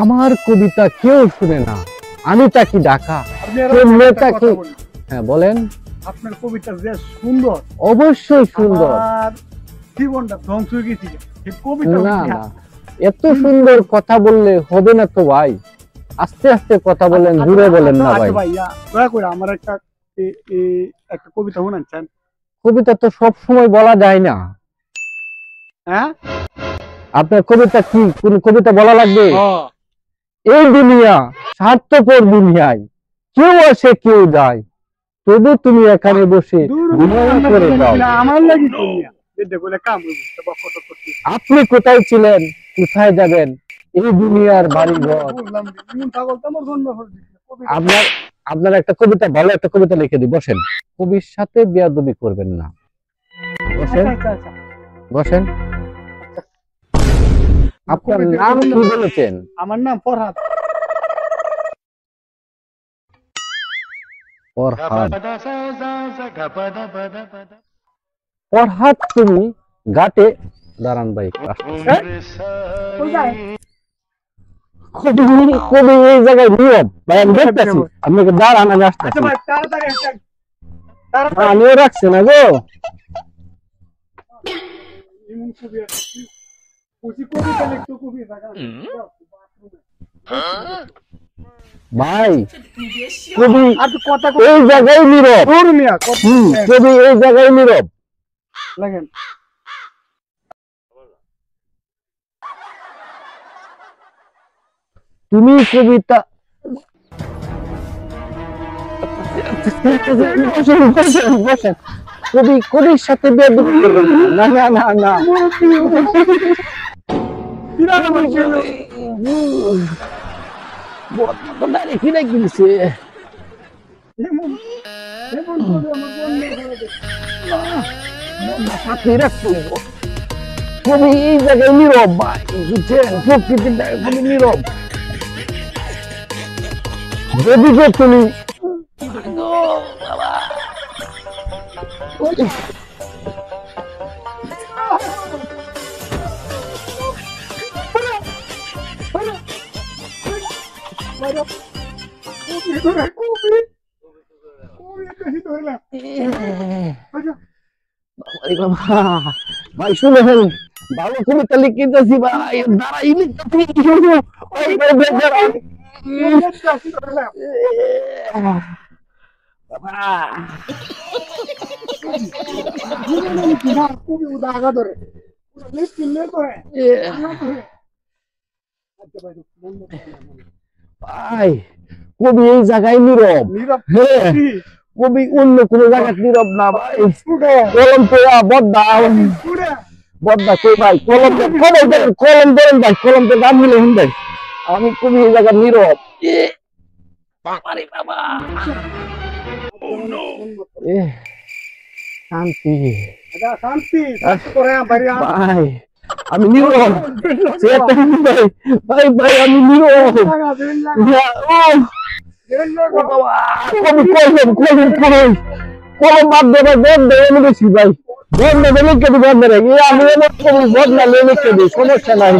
আমার কবিতা কেউ শুনে না, আমি তাকি ডাকা। হ্যাঁ বলেন। আপনার কবিতা যে সুন্দর, অবশ্যই সুন্দর। জীবনটা ধ্বংস হয়ে গেছে না না, এত সুন্দর কথা বললে হবে না তো ভাই, আস্তে আস্তে কথা বলেন, জুড়ে বলেন না ভাই। ভাইয়া দয়া করে আমার একটা কবিতা শোনাচ্ছেন। কবিতা তো সব সময় বলা যায় না। হ্যাঁ, আপনার কবিতা কি কোন কবিতা বলা লাগবে? এই দুনিয়া স্বার্থপর দুনিয়ায়, কেউ আসে কেউ যায়, তবু তুমি এখানে বসে করে দাও। আমার লাগি আপনি কোথায় ছিলেন, কোথায় যাবেন? এই দুনিয়ার বাড়ি ঘর। আপনার আপনার একটা কবিতা, ভালো একটা কবিতা লিখে দিই, বসেন। কবির সাথে বেয়াদবি করবেন না, বসেন বসেন। আপনার নাম কি বলেছেন? আমার নাম ফরহাদ। ফরহাদ, তুমি ঘাটে দাঁড়ান ভাই। কবি এই জায়গায় নীরব ভাই, আমি দেখতেছি আপনাকে। দাঁড়ান, আমি আসতেছি। আমিও রাখছে না গো। ভাই কবি এই জায়গায় নীরব, কবি এই জায়গায় নীরব। লাগেন তুমি কবিতা কবি, কবির সাথে বেয়াদবি করবেন না। না না না, কিনে কিনছে। কবি এই জায়গায় নীরব ভাই, বুঝছেন? প্রকৃতির জায়গায় কবি নীরব। যেদিকে তুমি ভাই শুনেন, ভালো কবিতা লিখতেছি ভাই, দাঁড়াই ভাই। কবি এই জায়গায় নীরব, কবি অন্য কোন জায়গায় নীরব না ভাই। কলম পেয়া বদ্দা বদ্দা কই ভাই, কলম কলম দেন, কলম দেন ভাই, কলম দেন, দাম মিলে হন ভাই। আমি কবি এই জায়গায় নীরব। শান্তি ভাই, আমি নীরব ভাই, ভাই আমি নীরব। কলম বাদ দেবে, বদ দেবে বেশি ভাই, বদ দেবে লিখে দিই, বদ দেবে আমি বদলা লিখে দিই, সমস্যা নাই।